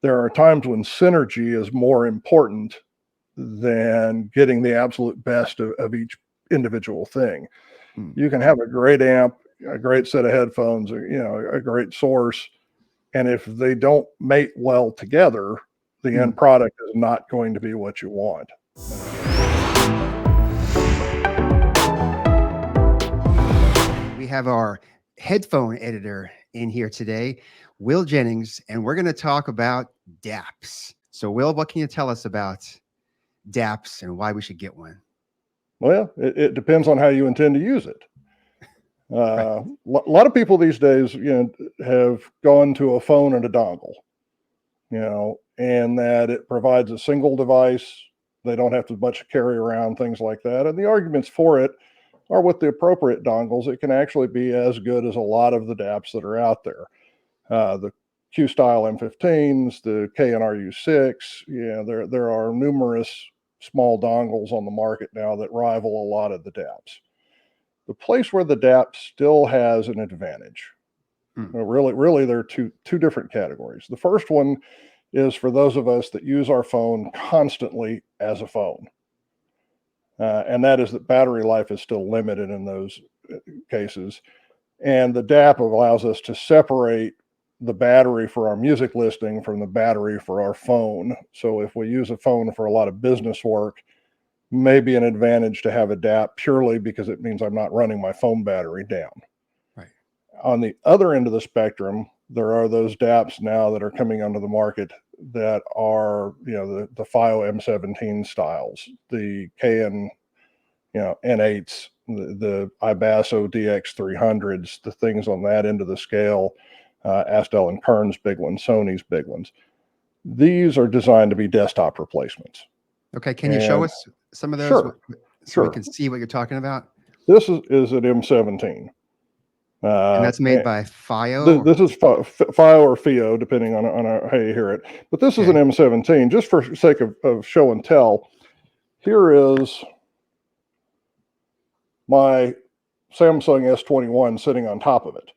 there are times when synergy is more important than getting the absolute best of each individual thing. You can have a great amp, a great set of headphones, or, a great source, and if they don't mate well together, the end product is not going to be what you want. We have our headphone editor in here today, Will Jennings, and we're going to talk about DAPs. So, Will, what can you tell us about DAPs and why we should get one? Well, it depends on how you intend to use it. Right. A lot of people these days, have gone to a phone and a dongle, and that it provides a single device. They don't have to much carry around things like that. And the arguments for it are with the appropriate dongles, it can actually be as good as a lot of the DAPs that are out there. The Q-style M15s, the KNRU6, there are numerous small dongles on the market now that rival a lot of the DAPs. The place where the DAP still has an advantage, really, there are two different categories. The first one is for those of us that use our phone constantly as a phone. And that is that battery life is still limited in those cases. And the DAP allows us to separate the battery for our music listening from the battery for our phone. So if we use a phone for a lot of business work, maybe an advantage to have a DAP purely because it means I'm not running my phone battery down. Right. On the other end of the spectrum, there are those DAPs now that are coming onto the market that are, the FiO M17 styles, the KN, N8s, the Ibasso DX300s, the things on that end of the scale, Astel and Kern's big ones, Sony's big ones. These are designed to be desktop replacements. Okay, can you show us some of those? Sure. We can see what you're talking about? This is an M17. And that's made by FiO? This is FiO or FiO, depending on how you hear it. But this is an M17. Just for sake of show and tell, here is my Samsung S21 sitting on top of it.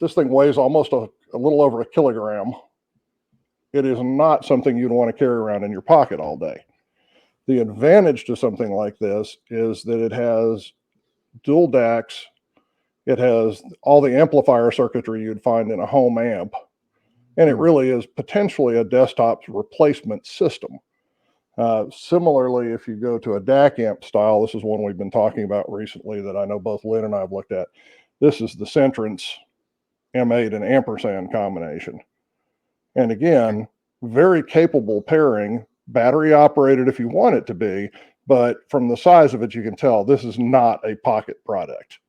This thing weighs almost a little over a kilogram. It is not something you'd want to carry around in your pocket all day. The advantage to something like this is that it has dual DACs. It has all the amplifier circuitry you'd find in a home amp. And it really is potentially a desktop replacement system. Similarly, if you go to a DAC amp style, this is one we've been talking about recently that I know both Lynn and I have looked at. This is the Centrance M8 and ampersand combination. And again, very capable pairing, battery operated if you want it to be, but from the size of it, you can tell this is not a pocket product.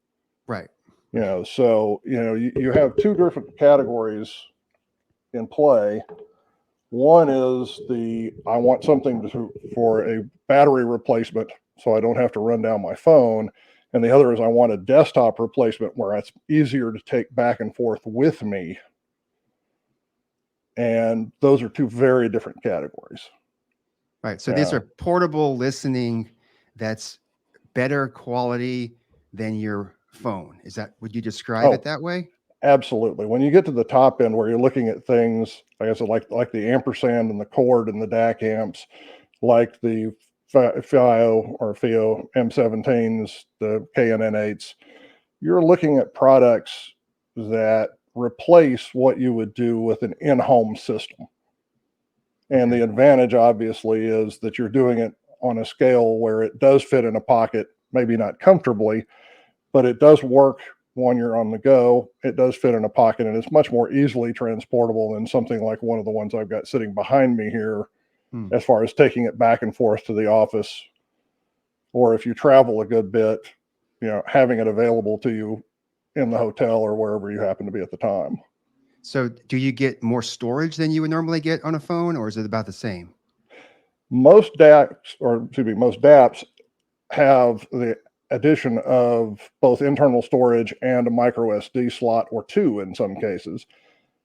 Right. So, you have two different categories in play. One is I want something for a battery replacement so I don't have to run down my phone. And the other is I want a desktop replacement where it's easier to take back and forth with me. And those are two very different categories. Right. So these are portable listening that's better quality than your phone. Would you describe it that way? Absolutely. When you get to the top end where you're looking at things, like I said, like the ampersand and the cord and the DAC amps, like the FiO or FiO M17s, the KN-N8s, you're looking at products that replace what you would do with an in-home system. And the advantage, obviously, is that you're doing it on a scale where it does fit in a pocket, maybe not comfortably, but it does work when you're on the go. It does fit in a pocket, and it's much more easily transportable than something like one of the ones I've got sitting behind me here, as far as taking it back and forth to the office. Or if you travel a good bit, having it available to you in the hotel or wherever you happen to be at the time. So do you get more storage than you would normally get on a phone, or is it about the same? Most DAPs have the addition of both internal storage and a micro SD slot, or two in some cases.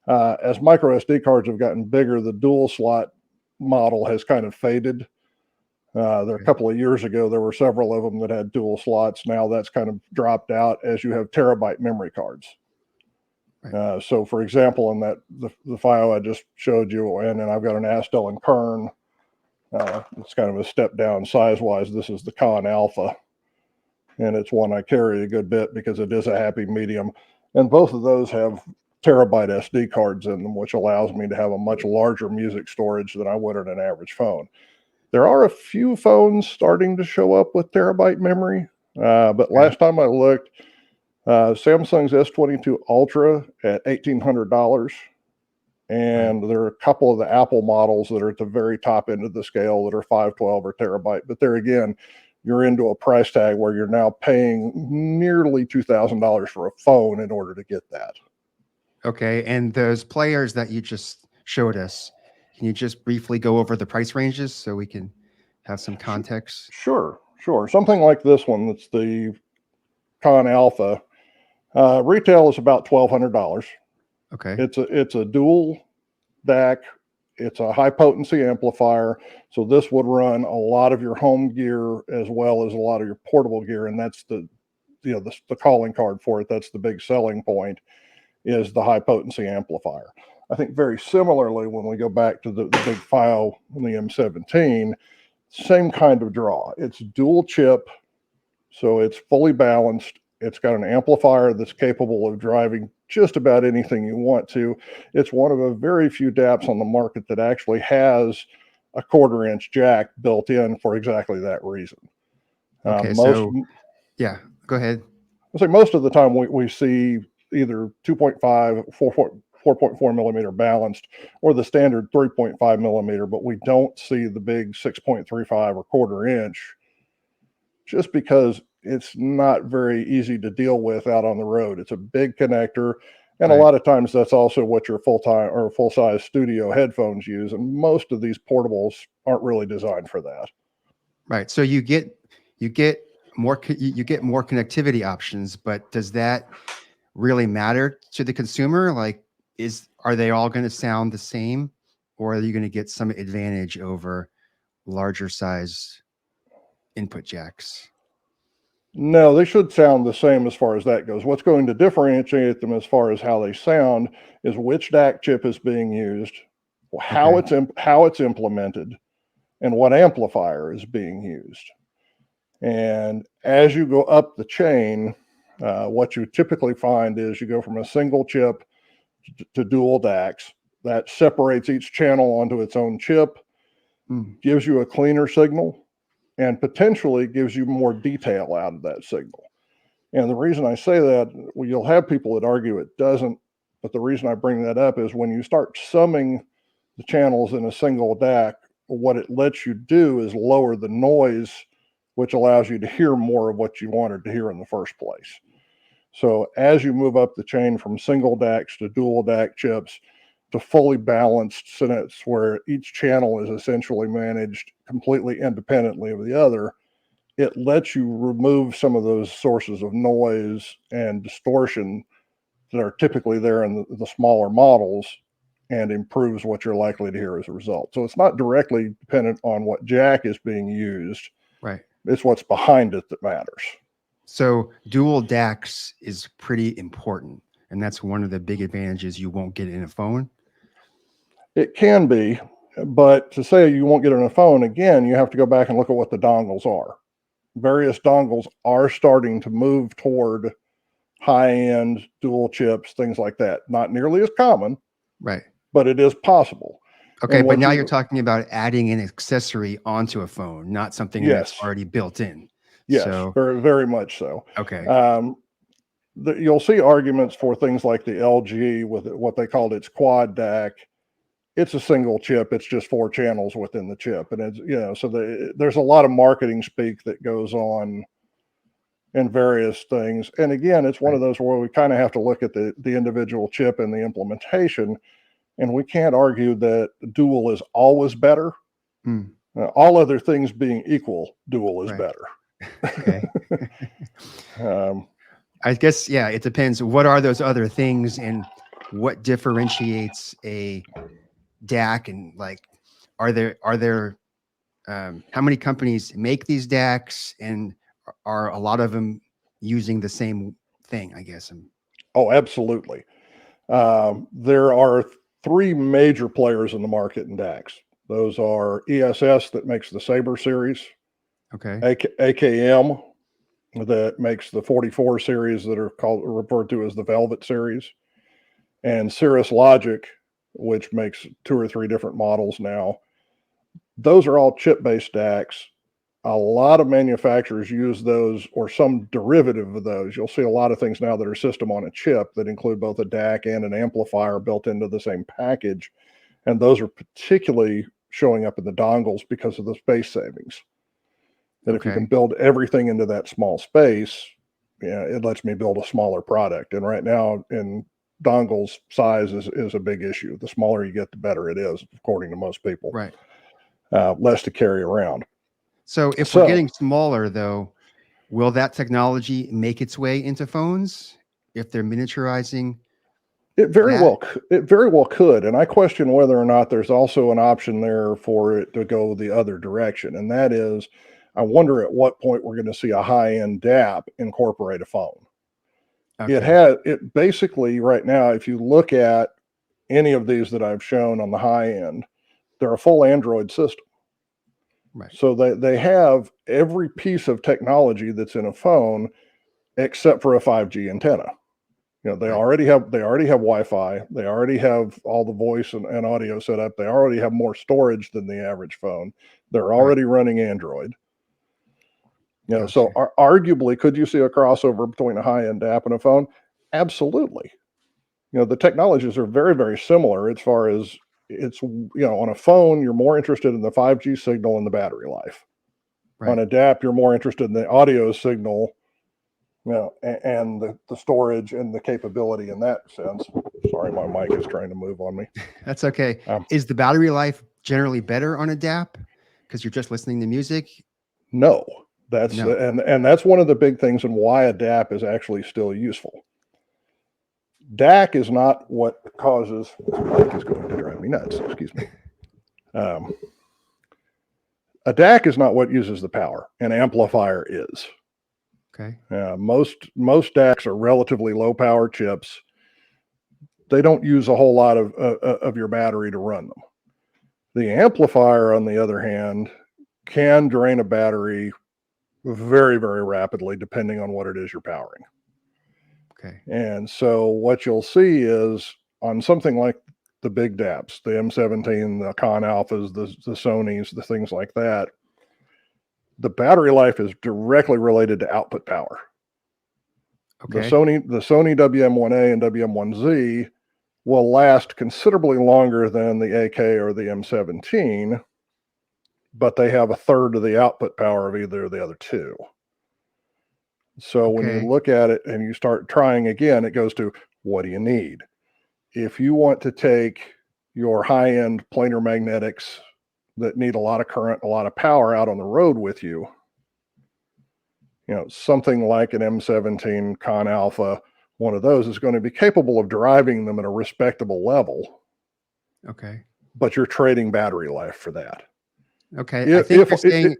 As micro SD cards have gotten bigger, the dual slot model has kind of faded. A couple of years ago, there were several of them that had dual slots. Now that's kind of dropped out as you have terabyte memory cards. Right. So for example, in the file I just showed you, and then I've got an Astel and Kern. It's kind of a step down size-wise. This is the Con Alpha, and it's one I carry a good bit because it is a happy medium. And both of those have terabyte SD cards in them, which allows me to have a much larger music storage than I would in an average phone. There are a few phones starting to show up with terabyte memory, but last time I looked, Samsung's S22 Ultra at $1,800. And there are a couple of the Apple models that are at the very top end of the scale that are 512 or terabyte. But there again, you're into a price tag where you're now paying nearly $2,000 for a phone in order to get that. Okay. And those players that you just showed us, can you just briefly go over the price ranges so we can have some context? Sure. Something like this one, that's the Con Alpha. Retail is about $1,200. Okay. It's a dual DAC. It's a high potency amplifier. So this would run a lot of your home gear as well as a lot of your portable gear. And that's the calling card for it. That's the big selling point, is the high potency amplifier. I think very similarly, when we go back to the big file in the M17, same kind of draw. It's dual chip. So it's fully balanced. It's got an amplifier that's capable of driving just about anything you want to. It's one of a very few DAPs on the market that actually has a 1/4 inch jack built in for exactly that reason. Okay. Yeah, go ahead. I say most of the time we see either 2.5, 4.4 millimeter balanced, or the standard 3.5 millimeter, but we don't see the big 6.35 or 1/4 inch, just because it's not very easy to deal with out on the road. It's a big connector, and a lot of times that's also what your full-time or full-size studio headphones use, and most of these portables aren't really designed for that. Right. So you get more connectivity options, but does that really matter to the consumer? Like, are they all going to sound the same, or are you going to get some advantage over larger size input jacks? No, they should sound the same as far as that goes. What's going to differentiate them as far as how they sound is which DAC chip is being used, how it's implemented, and what amplifier is being used. And as you go up the chain, what you typically find is you go from a single chip to dual DACs. That separates each channel onto its own chip, gives you a cleaner signal, and potentially gives you more detail out of that signal. And the reason I say that, well, you'll have people that argue it doesn't, but the reason I bring that up is when you start summing the channels in a single DAC, what it lets you do is lower the noise, which allows you to hear more of what you wanted to hear in the first place. So as you move up the chain from single DACs to dual DAC chips to fully balanced sentence where each channel is essentially managed completely independently of the other, it lets you remove some of those sources of noise and distortion that are typically there in the smaller models, and improves what you're likely to hear as a result. So it's not directly dependent on what jack is being used. Right. It's what's behind it that matters. So dual DACs is pretty important, and that's one of the big advantages you won't get in a phone. It can be, but to say you won't get it on a phone, again, you have to go back and look at what the dongles are. Various dongles are starting to move toward high-end dual chips, things like that. Not nearly as common, right? But it is possible. Okay, but now you're talking about adding an accessory onto a phone, not something that's already built in. Yes, so, very, very much so. Okay. You'll see arguments for things like the LG with what they called its quad DAC. It's a single chip. It's just 4 channels within the chip. And it's, so there's a lot of marketing speak that goes on in various things. And again, it's one of those where we kind of have to look at the individual chip and the implementation. And we can't argue that dual is always better. All other things being equal, dual is better. Okay. I guess, yeah, it depends. What are those other things, and what differentiates a DAC? And like, are there how many companies make these DACs, and are a lot of them using the same thing, I guess? Oh, absolutely. There are three major players in the market in DACs. Those are ESS that makes the Sabre series, Okay. AKM that makes the 44 series that are referred to as the Velvet series, and Cirrus Logic, which makes 2 or 3 different models now. Those are all chip-based DACs. A lot of manufacturers use those or some derivative of those. You'll see a lot of things now that are system on a chip that include both a DAC and an amplifier built into the same package. And those are particularly showing up in the dongles because of the space savings. That if you can build everything into that small space, yeah, it lets me build a smaller product. And right now in dongles, size is a big issue. The smaller you get, the better it is, according to most people. Right. Less to carry around. So if we're getting smaller, though, will that technology make its way into phones if they're miniaturizing? It very well could, and I question whether or not there's also an option there for it to go the other direction. And that is, I wonder at what point we're going to see a high-end DAP incorporate a phone. Okay. It basically right now, if you look at any of these that I've shown on the high end, they're a full Android system. Right. So they have every piece of technology that's in a phone except for a 5G antenna. You know, they already have Wi-Fi. They already have all the voice and audio set up. They already have more storage than the average phone. They're already running Android. You know, so arguably, could you see a crossover between a high-end DAP and a phone? Absolutely. You know, the technologies are very, very similar as far as it's, you know, on a phone, you're more interested in the 5G signal and the battery life. Right. On a DAP, you're more interested in the audio signal, you know, and the storage and the capability in that sense. Sorry, my mic is trying to move on me. That's okay. Is the battery life generally better on a DAP because you're just listening to music? No, and that's one of the big things and why a DAP is actually still useful. DAC is not what causes, this mic is going to drive me nuts, excuse me. A DAC is not what uses the power. An amplifier is. Okay. Most DACs are relatively low power chips. They don't use a whole lot of your battery to run them. The amplifier, on the other hand, can drain a battery very, very rapidly, depending on what it is you're powering. Okay. And so what you'll see is on something like the big DAPs, the M17, the Con Alphas, the Sonys, the things like that, the battery life is directly related to output power. Okay. The Sony WM1A and WM1Z will last considerably longer than the AK or the M17, but they have a third of the output power of either of the other two. So when you look at it and you start trying again, it goes to, what do you need? If you want to take your high-end planar magnetics that need a lot of current, a lot of power out on the road with you, you know, something like an M17 Con Alpha, one of those is going to be capable of driving them at a respectable level. Okay. But you're trading battery life for that. Okay. I think you're saying,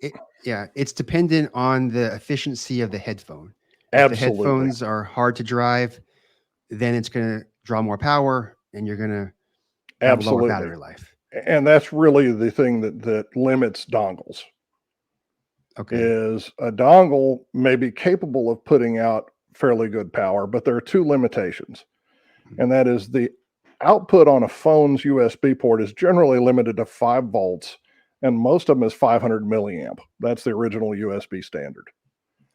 it's dependent on the efficiency of the headphone. If the headphones are hard to drive, then it's going to draw more power and you're going to have lower battery life. And that's really the thing that limits dongles. Okay. Is a dongle may be capable of putting out fairly good power, but there are two limitations. And that is the output on a phone's USB port is generally limited to 5 volts, and most of them is 500 milliamp. That's the original USB standard.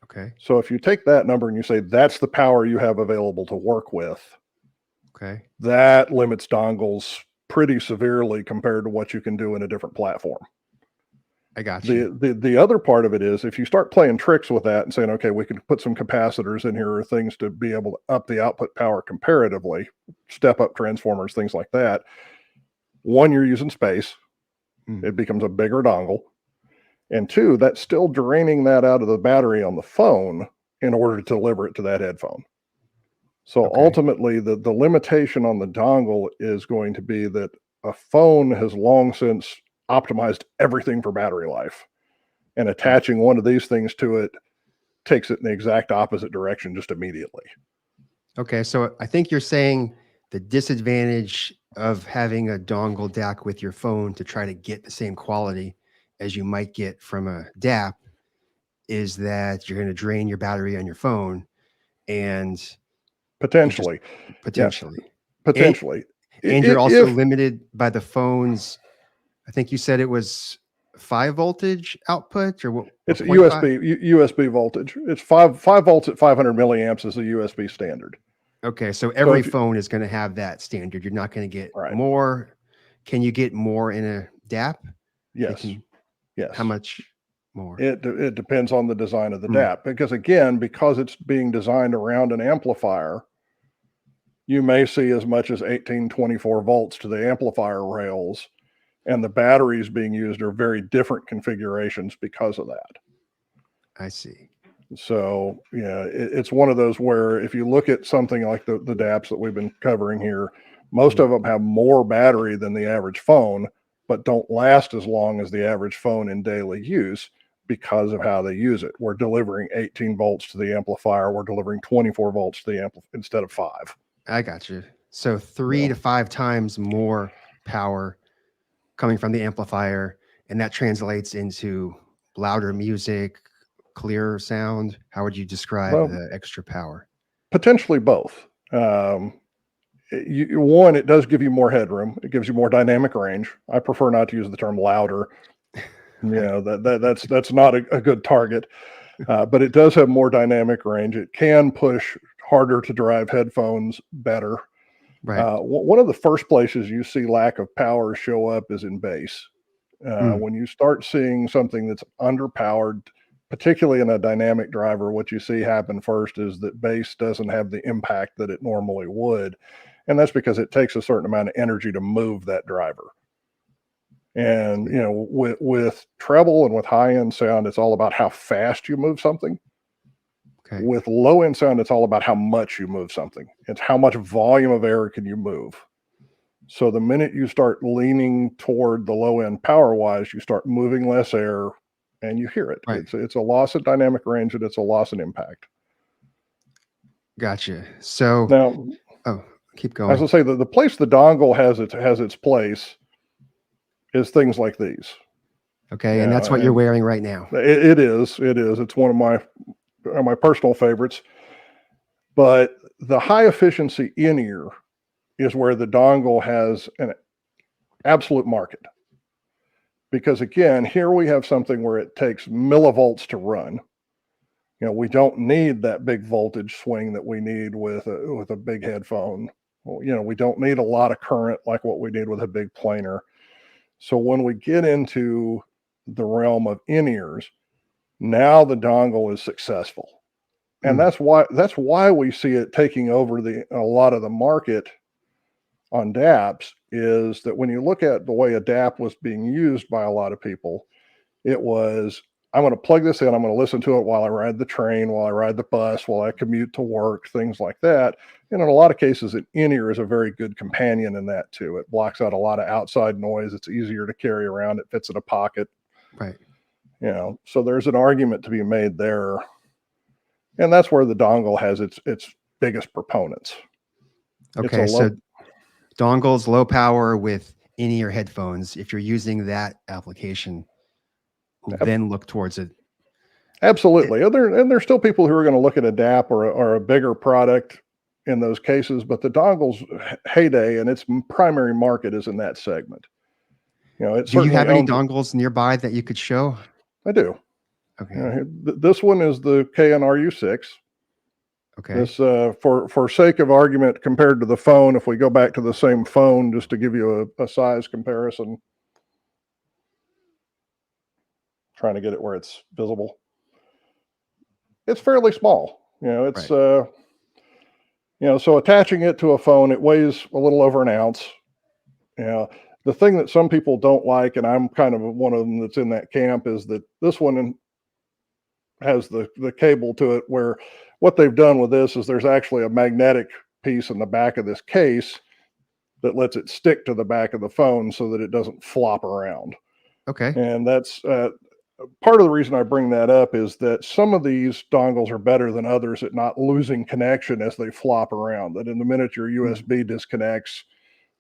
Okay. So if you take that number and you say that's the power you have available to work with, okay, that limits dongles pretty severely compared to what you can do in a different platform. I got you. The other part of it is if you start playing tricks with that and saying, okay, we can put some capacitors in here or things to be able to up the output power comparatively, step up transformers, things like that. One, you're using space. It becomes a bigger dongle. And two, that's still draining that out of the battery on the phone in order to deliver it to that headphone. So ultimately, the limitation on the dongle is going to be that a phone has long since optimized everything for battery life. And attaching one of these things to it takes it in the exact opposite direction just immediately. Okay, so I think you're saying the disadvantage of having a dongle DAC with your phone to try to get the same quality as you might get from a DAP is that you're going to drain your battery on your phone and Potentially. potentially. Yeah, potentially. And you're also limited by the phone's, I think you said it was 5 voltage output or what? It's 0.5? USB voltage. It's 5 volts at 500 milliamps is a USB standard. Okay, so every phone is going to have that standard. You're not going to get more. Can you get more in a DAP? Yes. Yes. How much more? It depends on the design of the DAP, because again, because it's being designed around an amplifier, you may see as much as 18, 24 volts to the amplifier rails, and the batteries being used are very different configurations because of that. I see. So, yeah, it's one of those where if you look at something like the DAPs that we've been covering here, most of them have more battery than the average phone, but don't last as long as the average phone in daily use because of how they use it. We're delivering 18 volts to the amplifier. We're delivering 24 volts to the amplifier instead of 5. I got you. So 3 to 5 times more power coming from the amplifier, and that translates into louder music, clearer sound. How would you describe the extra power? Potentially both. One, it does give you more headroom. It gives you more dynamic range. I prefer not to use the term louder. That's not a good target, but it does have more dynamic range. It can push harder to drive headphones better. Right. One of the first places you see lack of power show up is in bass. When you start seeing something that's underpowered, particularly in a dynamic driver, what you see happen first is that bass doesn't have the impact that it normally would. And that's because it takes a certain amount of energy to move that driver. And, with treble and with high-end sound, it's all about how fast you move something. Okay. With low-end sound, it's all about how much you move something. It's how much volume of air can you move. So the minute you start leaning toward the low-end power-wise, you start moving less air, and you hear it. Right. It's a loss of dynamic range, and it's a loss in impact. Gotcha. So now, keep going. As I say, the place the dongle has its place is things like these. Okay, and that's what you're wearing right now. It is. It's one of my personal favorites. But the high efficiency in-ear is where the dongle has an absolute market. Because again, here we have something where it takes millivolts to run. We don't need that big voltage swing that we need with a big headphone. We don't need a lot of current like what we need with a big planar. So when we get into the realm of in-ears, now the dongle is successful. And that's why we see it taking over a lot of the market on DAPs, is that when you look at the way a DAP was being used by a lot of people, it was, I'm going to plug this in, I'm going to listen to it while I ride the train, while I ride the bus, while I commute to work, things like that. And in a lot of cases, an in-ear is a very good companion in that too. It blocks out a lot of outside noise. It's easier to carry around. It fits in a pocket. Right. So there's an argument to be made there. And that's where the dongle has its biggest proponents. Okay, so dongles, low power with in-ear headphones. If you're using that application, then look towards it. Absolutely. And there's still people who are going to look at a DAP or a bigger product in those cases, but the dongle's heyday and its primary market is in that segment. Do you have any dongles nearby that you could show? I do. Okay. This one is the KNRU6. Okay. This, for sake of argument, compared to the phone, if we go back to the same phone, just to give you a size comparison, trying to get it where it's visible. It's fairly small. It's right. So attaching it to a phone, it weighs a little over an ounce. The thing that some people don't like, and I'm kind of one of them that's in that camp, is that this one has the cable to it, where what they've done with this is there's actually a magnetic piece in the back of this case that lets it stick to the back of the phone so that it doesn't flop around. Okay. And that's part of the reason I bring that up is that some of these dongles are better than others at not losing connection as they flop around. That in the minute your USB disconnects,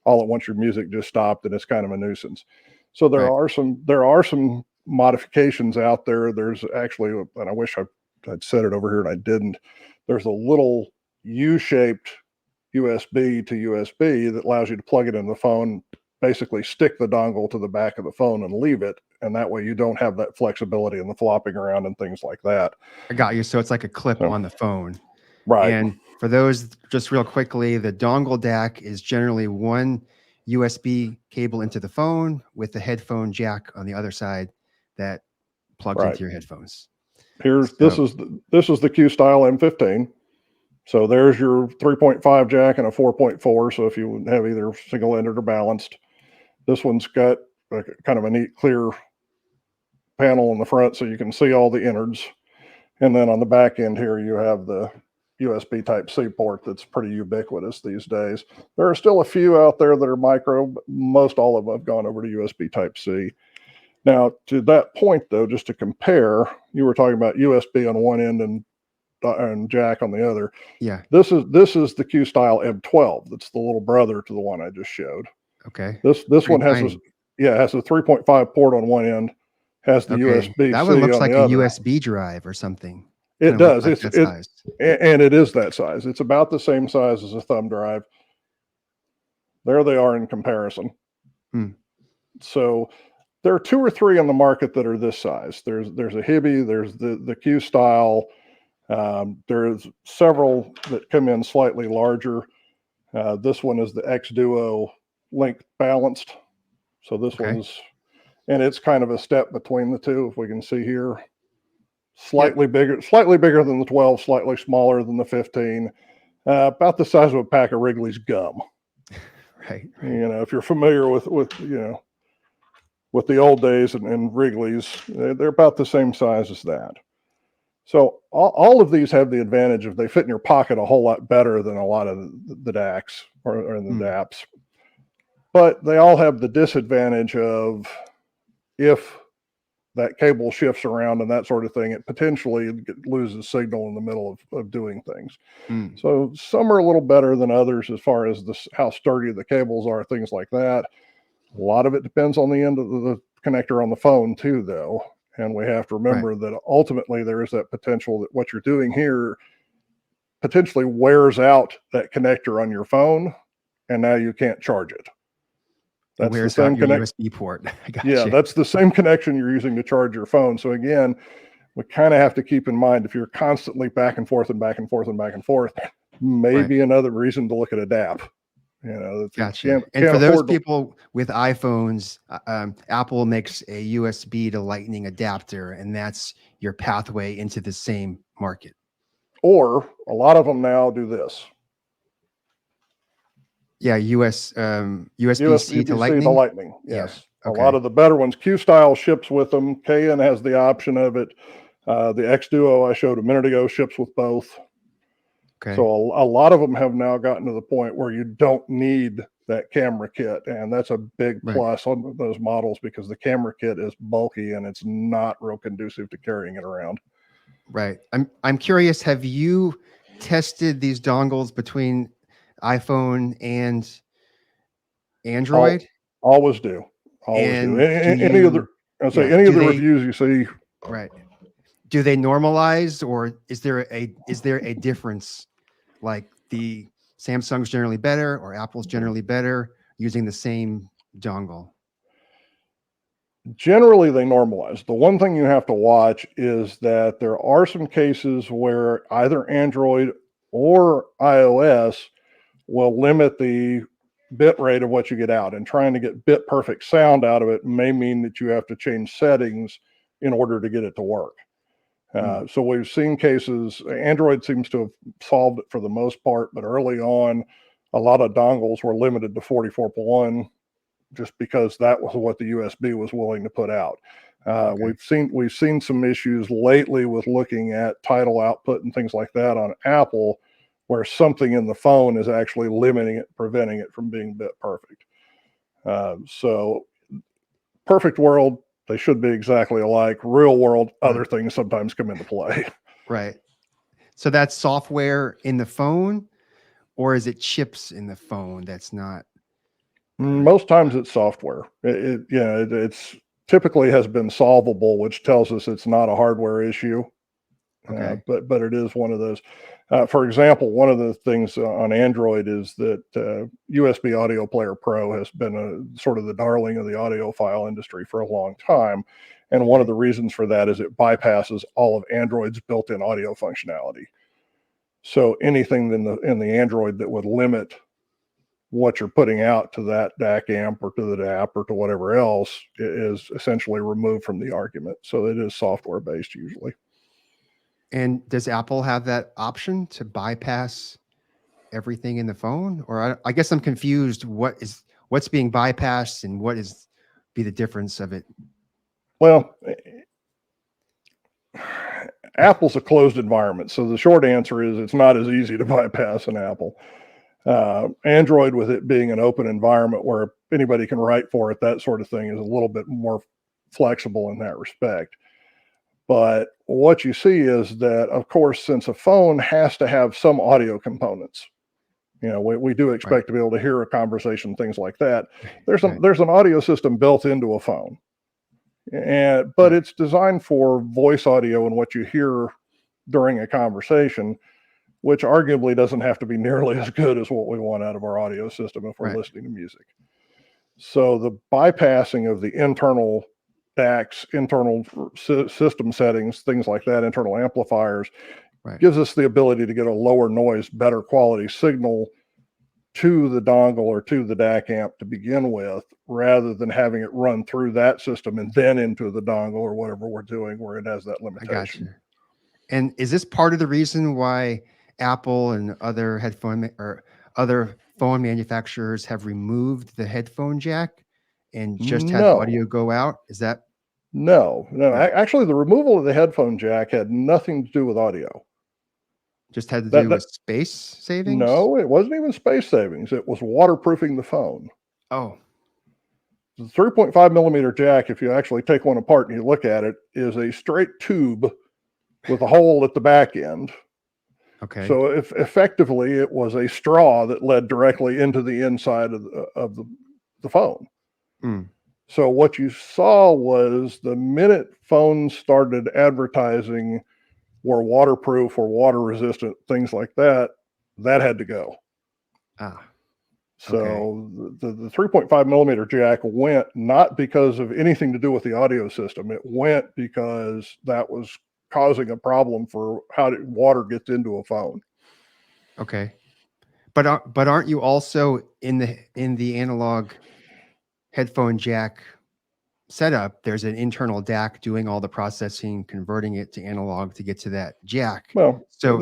all at once your music just stopped, and it's kind of a nuisance. So there are some modifications out there. There's actually, and I wish I'd said it over here and I didn't. There's a little U-shaped USB to USB that allows you to plug it in the phone, basically stick the dongle to the back of the phone and leave it. And that way you don't have that flexibility and the flopping around and things like that. I got you. So it's like a clip on the phone. Right. And for those, just real quickly, the dongle DAC is generally one USB cable into the phone with the headphone jack on the other side that plugs into your headphones. This is the Q-Style M15. So there's your 3.5 jack and a 4.4. So if you have either single-ended or balanced, this one's got kind of a neat clear panel in the front so you can see all the innards. And then on the back end here, you have the USB Type-C port that's pretty ubiquitous these days. There are still a few out there that are micro, but most all of them have gone over to USB Type-C. Now, to that point, though, just to compare, you were talking about USB on one end and jack on the other. Yeah. This is the Q-Style M12. That's the little brother to the one I just showed. Okay. This one has has a 3.5 port on one end, has the USB-C. That one looks like a other. USB drive or something. It does. Like and it is that size. It's about the same size as a thumb drive. There they are in comparison. So there are 2 or 3 on the market that are this size. There's a Hibby, there's the Q-Style. There's several that come in slightly larger. This one is the X Duo length balanced. So this one's, and it's kind of a step between the two, if we can see here. Slightly bigger than the 12, slightly smaller than the 15. About the size of a pack of Wrigley's gum. Right. You know, if you're familiar with the old days and Wrigley's, they're about the same size as that. So all of these have the advantage of they fit in your pocket a whole lot better than a lot of the DACs or the DAPs. But they all have the disadvantage of if that cable shifts around and that sort of thing, it potentially loses signal in the middle of doing things. So some are a little better than others as far as how sturdy the cables are, things like that. A lot of it depends on the end of the connector on the phone too, though. And we have to remember that ultimately there is that potential that what you're doing here potentially wears out that connector on your phone, and now you can't charge it. That's the same USB port. That's the same connection you're using to charge your phone. So again, we kind of have to keep in mind if you're constantly back and forth and back and forth and back and forth, maybe another reason to look at a DAP. You know, gotcha. And for those people with iPhones, Apple makes a USB to Lightning adapter, and that's your pathway into the same market. Or a lot of them now do this. Yeah, USB-C to Lightning. Yes. A lot of the better ones. Q-Style ships with them. KN has the option of it. The X Duo I showed a minute ago ships with both. So a lot of them have now gotten to the point where you don't need that camera kit, and that's a big plus on those models because the camera kit is bulky and it's not real conducive to carrying it around. Right. I'm curious, have you tested these dongles between iPhone and Android? Always do. Any of the reviews you see. Right. Do they normalize, or is there a difference? Like the Samsung's generally better or Apple's generally better using the same dongle? Generally, they normalize. The one thing you have to watch is that there are some cases where either Android or iOS will limit the bit rate of what you get out, and trying to get bit perfect sound out of it may mean that you have to change settings in order to get it to work. So we've seen cases, Android seems to have solved it for the most part, but early on, a lot of dongles were limited to 44.1 just because that was what the USB was willing to put out. We've seen some issues lately with looking at title output and things like that on Apple, where something in the phone is actually limiting it, preventing it from being bit perfect. So perfect world, They should be exactly alike. Real world, other things sometimes come into play. Right. So that's software in the phone, or is it chips in the phone that's not? Most times it's software. It's typically has been solvable, which tells us it's not a hardware issue. Okay. But it is one of those. For example, one of the things on Android is that USB Audio Player Pro has been a sort of the darling of the audiophile industry for a long time, and one of the reasons for that is it bypasses all of Android's built-in audio functionality. So anything in the Android that would limit what you're putting out to that DAC amp or to the DAP or to whatever else is essentially removed from the argument. So it is software based usually. And does Apple have that option to bypass everything in the phone? Or I guess I'm confused. What's being bypassed and what is be the difference of it? Well, Apple's a closed environment. So the short answer is it's not as easy to bypass an Apple. Android, with it being an open environment where anybody can write for it, that sort of thing, is a little bit more flexible in that respect. But what you see is that, of course, since a phone has to have some audio components, we do expect to be able to hear a conversation, things like that. There's an audio system built into a phone, but it's designed for voice audio and what you hear during a conversation, which arguably doesn't have to be nearly as good as what we want out of our audio system if we're listening to music. So the bypassing of the internal DACs, internal system settings, things like that, internal amplifiers, gives us the ability to get a lower noise, better quality signal to the dongle or to the DAC amp to begin with, rather than having it run through that system and then into the dongle or whatever we're doing where it has that limitation. I got you. And is this part of the reason why Apple and other other phone manufacturers have removed the headphone jack and just had audio go out? Is that? No. Actually, the removal of the headphone jack had nothing to do with audio. Just had to do with space savings? No, it wasn't even space savings. It was waterproofing the phone. Oh. The 3.5 millimeter jack, if you actually take one apart and you look at it, is a straight tube with a hole at the back end. Okay. So effectively, it was a straw that led directly into the inside of the phone. So what you saw was the minute phones started advertising were waterproof or water resistant, things like that, that had to go. So the 3.5 millimeter jack went not because of anything to do with the audio system. It went because that was causing a problem for how water gets into a phone. Okay. But aren't you also in the analog headphone jack setup? There's an internal DAC doing all the processing, converting it to analog to get to that jack. Well, so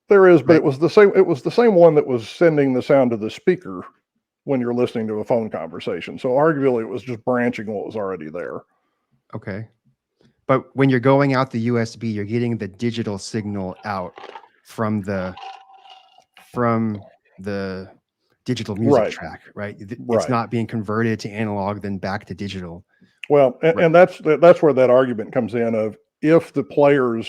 there is, but it was the same. It was the same one that was sending the sound to the speaker when you're listening to a phone conversation. So arguably, it was just branching what was already there. Okay. But when you're going out the USB, you're getting the digital signal out from the digital music track, right? It's not being converted to analog, then back to digital. Well, and that's where that argument comes in of if the players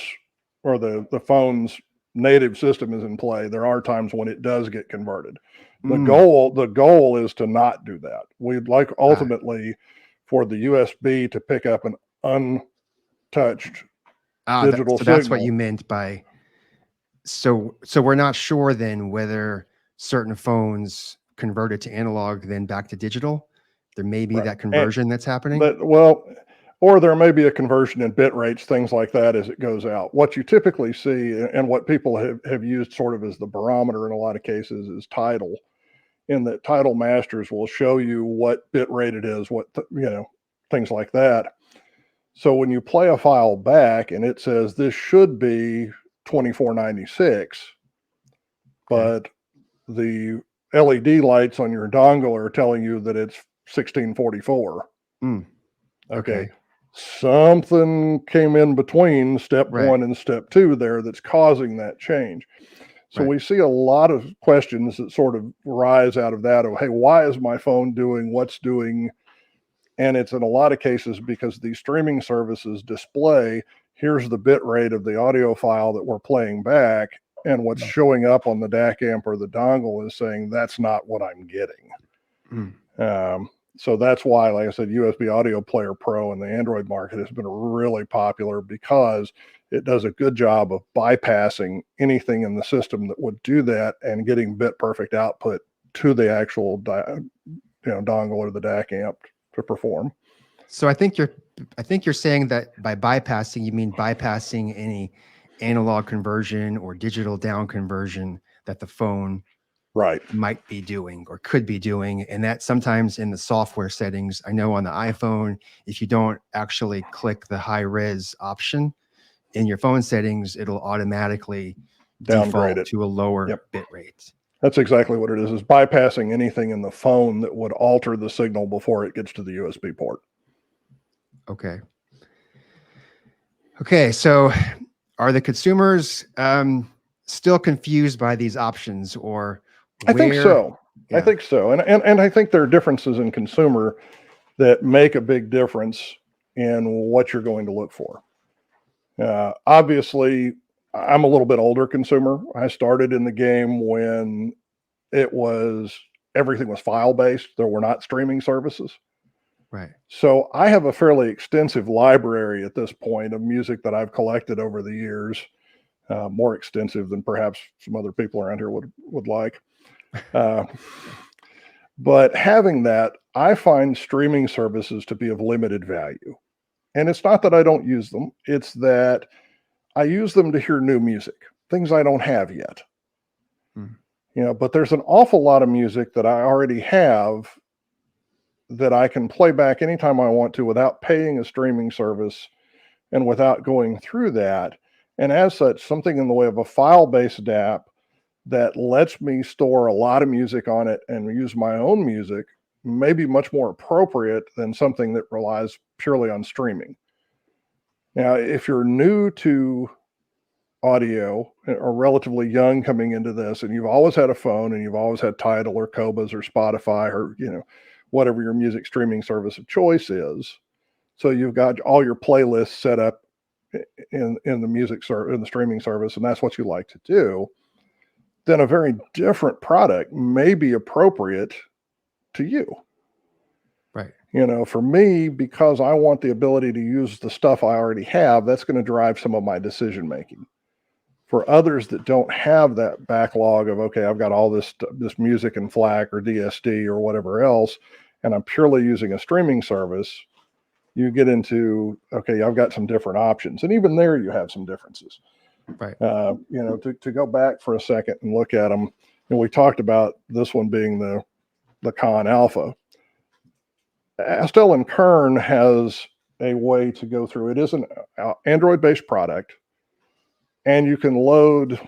or the phone's native system is in play, there are times when it does get converted. The goal is to not do that. We'd like ultimately for the USB to pick up an untouched digital signal. That's what you meant by. So we're not sure then whether certain phones converted to analog then back to digital. There may be that conversion that's happening. Or there may be a conversion in bit rates, things like that as it goes out. What you typically see and what people have used sort of as the barometer in a lot of cases is Tidal. In that Tidal masters will show you what bit rate it is, things like that. So when you play a file back and it says this should be 2496, but the LED lights on your dongle are telling you that it's 1644. Okay. Something came in between step one and step two there that's causing that change. So we see a lot of questions that sort of rise out of that of, hey, why is my phone doing what's doing And it's in a lot of cases because these streaming services display, here's the bit rate of the audio file that we're playing back. And what's showing up on the DAC amp or the dongle is saying, that's not what I'm getting. So that's why, like I said, USB Audio Player Pro in the Android market has been really popular because it does a good job of bypassing anything in the system that would do that and getting bit perfect output to the actual dongle or the DAC amp to perform. So I think you're saying that by bypassing, you mean bypassing any analog conversion or digital down conversion that the phone might be doing or could be doing. And that sometimes in the software settings, I know on the iPhone, if you don't actually click the high res option in your phone settings, it'll automatically Downgrade default it to a lower bit rate. That's exactly what it is bypassing anything in the phone that would alter the signal before it gets to the USB port. Okay. Okay. So are the consumers still confused by these options, or I think so. Yeah. I think so. And I think there are differences in consumer that make a big difference in what you're going to look for. Obviously, I'm a little bit older consumer. I started in the game when everything was file-based. There were not streaming services. Right. So I have a fairly extensive library at this point of music that I've collected over the years, more extensive than perhaps some other people around here would like. But having that, I find streaming services to be of limited value. And it's not that I don't use them. It's that I use them to hear new music, things I don't have yet. But there's an awful lot of music that I already have that I can play back anytime I want to without paying a streaming service and without going through that. And as such, something in the way of a file-based DAP that lets me store a lot of music on it and use my own music may be much more appropriate than something that relies purely on streaming. Now, if you're new to audio or relatively young coming into this, and you've always had a phone and you've always had Tidal or Qobuz or Spotify or, whatever your music streaming service of choice is. So you've got all your playlists set up in the streaming service, and that's what you like to do. Then a very different product may be appropriate to you. Right. For me, because I want the ability to use the stuff I already have, that's going to drive some of my decision making. For others that don't have that backlog of, okay, I've got all this music in FLAC or DSD or whatever else, and I'm purely using a streaming service, you get into, okay, I've got some different options. And even there, you have some differences. Right. To go back for a second and look at them, we talked about this one being the Con Alpha. Astel and Kern has a way to go through. It is an Android-based product, and you can load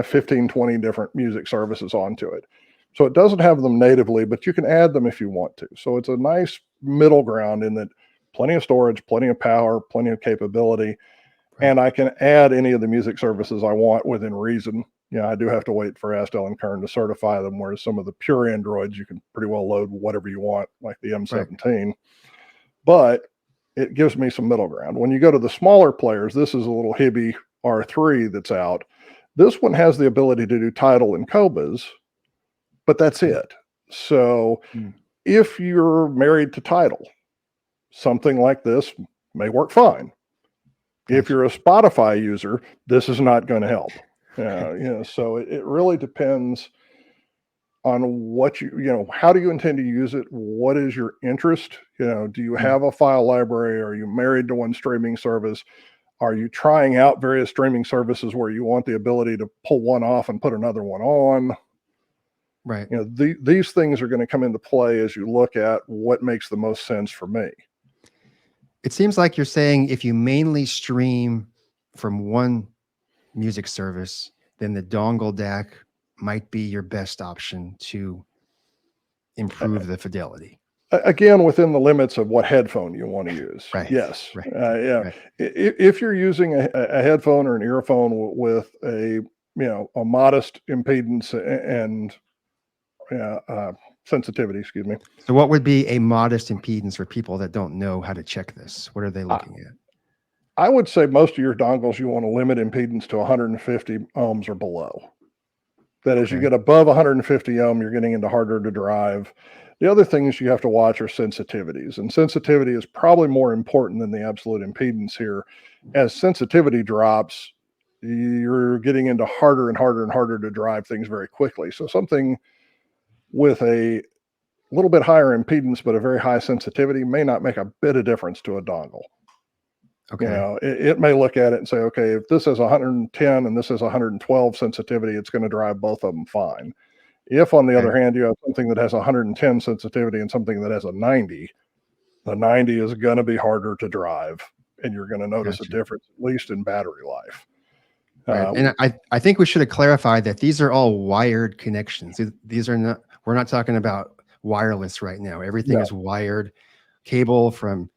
15, 20 different music services onto it. So it doesn't have them natively, but you can add them if you want to. So it's a nice middle ground in that plenty of storage, plenty of power, plenty of capability. Right. And I can add any of the music services I want within reason. I do have to wait for Astel and Kern to certify them, whereas some of the pure Androids, you can pretty well load whatever you want, like the M17. Right. But it gives me some middle ground. When you go to the smaller players, this is a little Hibby R3 that's out. This one has the ability to do Tidal and Qobuz, but that's it. So if you're married to Tidal, something like this may work fine. If you're a Spotify user, this is not going to help. So it really depends on what how do you intend to use it? What is your interest? Do you have a file library? Are you married to one streaming service? Are you trying out various streaming services where you want the ability to pull one off and put another one on? Right. These things are going to come into play as you look at what makes the most sense for me. It seems like you're saying if you mainly stream from one music service, then the Dongle DAC might be your best option to improve the fidelity. Again, within the limits of what headphone you want to use. Right. Yes. Right. Right. If you're using a headphone or an earphone with a modest impedance and sensitivity, excuse me. So what would be a modest impedance for people that don't know how to check this? What are they looking at? I would say most of your dongles, you want to limit impedance to 150 ohms or below. That as you get above 150 ohm, you're getting into harder to drive. The other things you have to watch are sensitivities, and sensitivity is probably more important than the absolute impedance here. As sensitivity drops, you're getting into harder and harder and harder to drive things very quickly. So something with a little bit higher impedance but a very high sensitivity may not make a bit of difference to a dongle. Okay. You know, it may look at it and say, okay, if this has 110 and this has 112 sensitivity, it's going to drive both of them fine. If, on the other hand, you have something that has 110 sensitivity and something that has a 90, the 90 is going to be harder to drive, and you're going to notice a difference, at least in battery life. Right. And I think we should have clarified that these are all wired connections. These are not, we're not talking about wireless right now. Everything is wired, cable from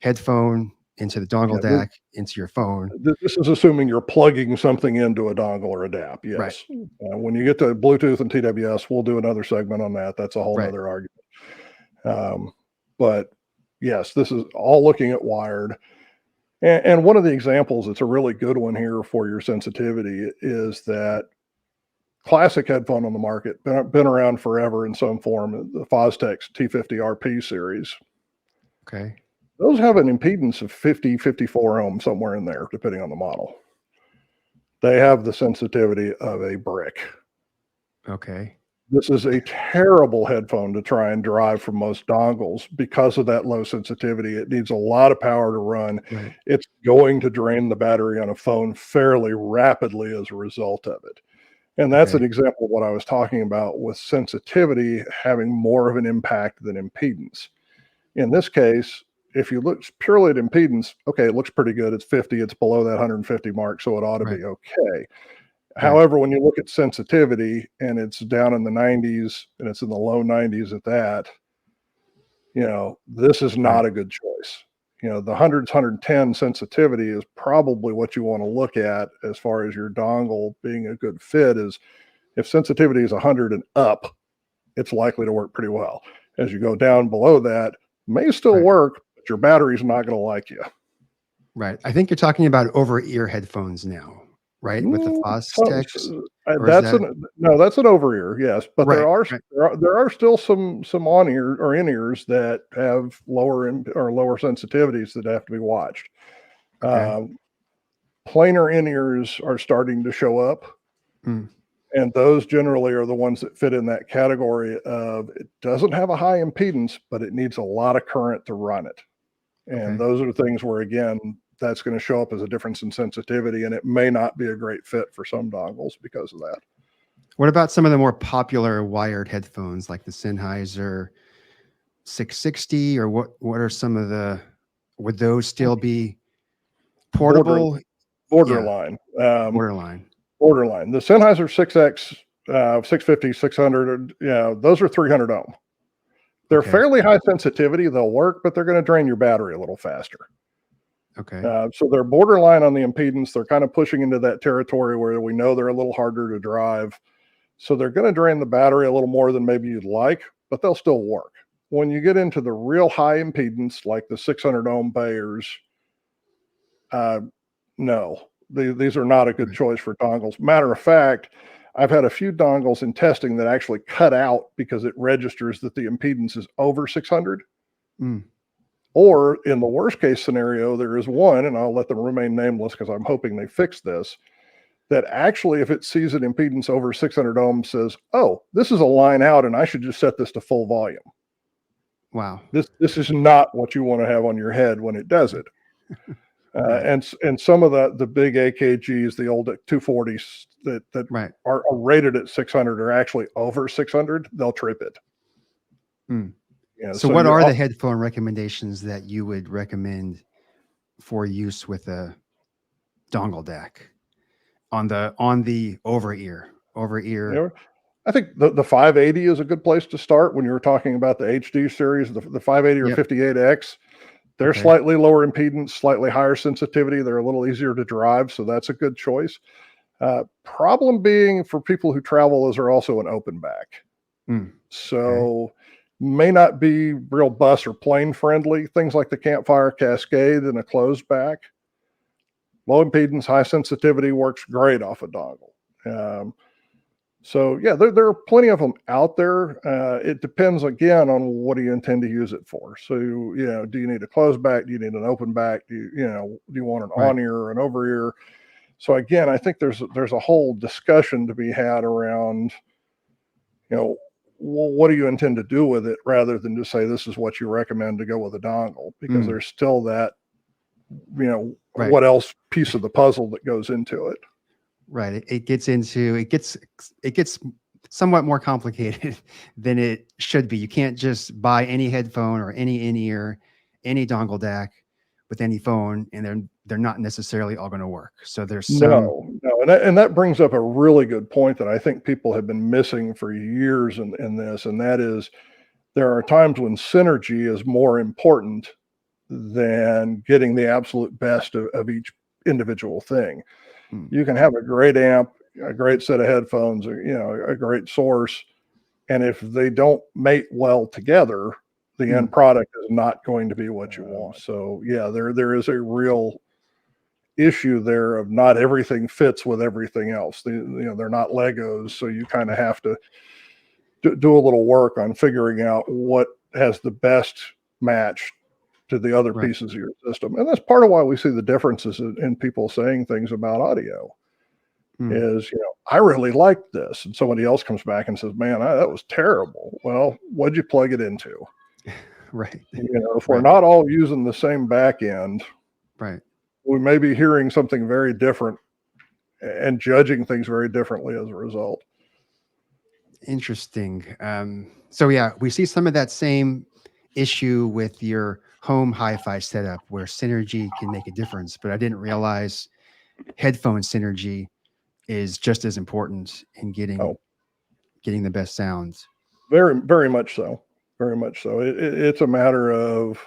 headphone into the dongle DAC into your phone. This is assuming you're plugging something into a dongle or a DAP. Yes. Right. When you get to Bluetooth and TWS, we'll do another segment on that. That's a whole other argument. But yes, this is all looking at wired. And one of the examples that's a really good one here for your sensitivity is that classic headphone on the market, been around forever in some form, the Fostex T50RP series. Okay. Those have an impedance of 50, 54 ohms, somewhere in there, depending on the model. They have the sensitivity of a brick. Okay. This is a terrible headphone to try and drive from most dongles because of that low sensitivity. It needs a lot of power to run. Right. It's going to drain the battery on a phone fairly rapidly as a result of it. And that's an example of what I was talking about with sensitivity having more of an impact than impedance. In this case, if you look purely at impedance, okay, it looks pretty good. It's 50, it's below that 150 mark, so it ought to be okay. However, when you look at sensitivity and it's down in the 90s and it's in the low 90s at that, you know, this is not a good choice. You know, the 110 sensitivity is probably what you want to look at as far as your dongle being a good fit. Is if sensitivity is 100 and up, it's likely to work pretty well. As you go down below that, may still work, but your battery's not going to like you. Right. I think you're talking about over-ear headphones now, right? With the Fostex. That's an over-ear, yes. But there are still some on-ear or in-ears that have lower sensitivities that have to be watched. Planar in-ears are starting to show up. And those generally are the ones that fit in that category of it doesn't have a high impedance, but it needs a lot of current to run it. And those are the things where, again, that's going to show up as a difference in sensitivity, and it may not be a great fit for some dongles because of that. What about some of the more popular wired headphones like the Sennheiser 660, or what are some of the, would those still be portable? Borderline. Borderline. The Sennheiser 6X, 650, 600, those are 300 ohm. They're fairly high sensitivity. They'll work, but they're going to drain your battery a little faster. So they're borderline on the impedance. They're kind of pushing into that territory where we know they're a little harder to drive. So they're going to drain the battery a little more than maybe you'd like, but they'll still work. When you get into the real high impedance, like the 600 ohm Bayers, no. These are not a good choice for dongles. Matter of fact, I've had a few dongles in testing that actually cut out because it registers that the impedance is over 600. Or in the worst case scenario, there is one, and I'll let them remain nameless because I'm hoping they fix this, that actually if it sees an impedance over 600 ohms says, oh, this is a line out and I should just set this to full volume. Wow. This is not what you want to have on your head when it does it. And some of the big AKGs, the old 240s that are rated at 600 are actually over 600. They'll trip it. So what are the headphone recommendations that you would recommend for use with a dongle DAC on the over-ear? I think the 580 is a good place to start when you're talking about the HD series, the 580 or 58X. They're slightly lower impedance, slightly higher sensitivity. They're a little easier to drive, so that's a good choice. Problem being for people who travel is they're also an open back. Mm, okay. So may not be real bus or plane friendly. Things like the Campfire Cascade and a closed back. Low impedance, high sensitivity works great off a dongle. So yeah, there are plenty of them out there. It depends again on what do you intend to use it for. So do you need a closed back? Do you need an open back? Do you want an Right. on ear or an over ear? So again, I think there's a whole discussion to be had around, what do you intend to do with it, rather than just say this is what you recommend to go with a dongle, because there's still that, Right. what else piece of the puzzle that goes into it. Right. It gets somewhat more complicated than it should be. You can't just buy any headphone or any in-ear, any dongle DAC with any phone, and they're not necessarily all going to work. So there's No, and that brings up a really good point that I think people have been missing for years in this, and that is there are times when synergy is more important than getting the absolute best of each individual thing. You can have a great amp, a great set of headphones, or, a great source, and if they don't mate well together, the end product is not going to be what you want. So yeah, there is a real issue there of not everything fits with everything else. They're not Legos, so you kind of have to do a little work on figuring out what has the best match to the other pieces of your system. And that's part of why we see the differences in people saying things about audio is, I really like this. And somebody else comes back and says, man, that was terrible. Well, what'd you plug it into? Right. If we're not all using the same back end, right, we may be hearing something very different and judging things very differently as a result. Interesting. So yeah, we see some of that same issue with your home hi-fi setup where synergy can make a difference, but I didn't realize headphone synergy is just as important in getting the best sounds. Very, very much so. Very much so. It's a matter of,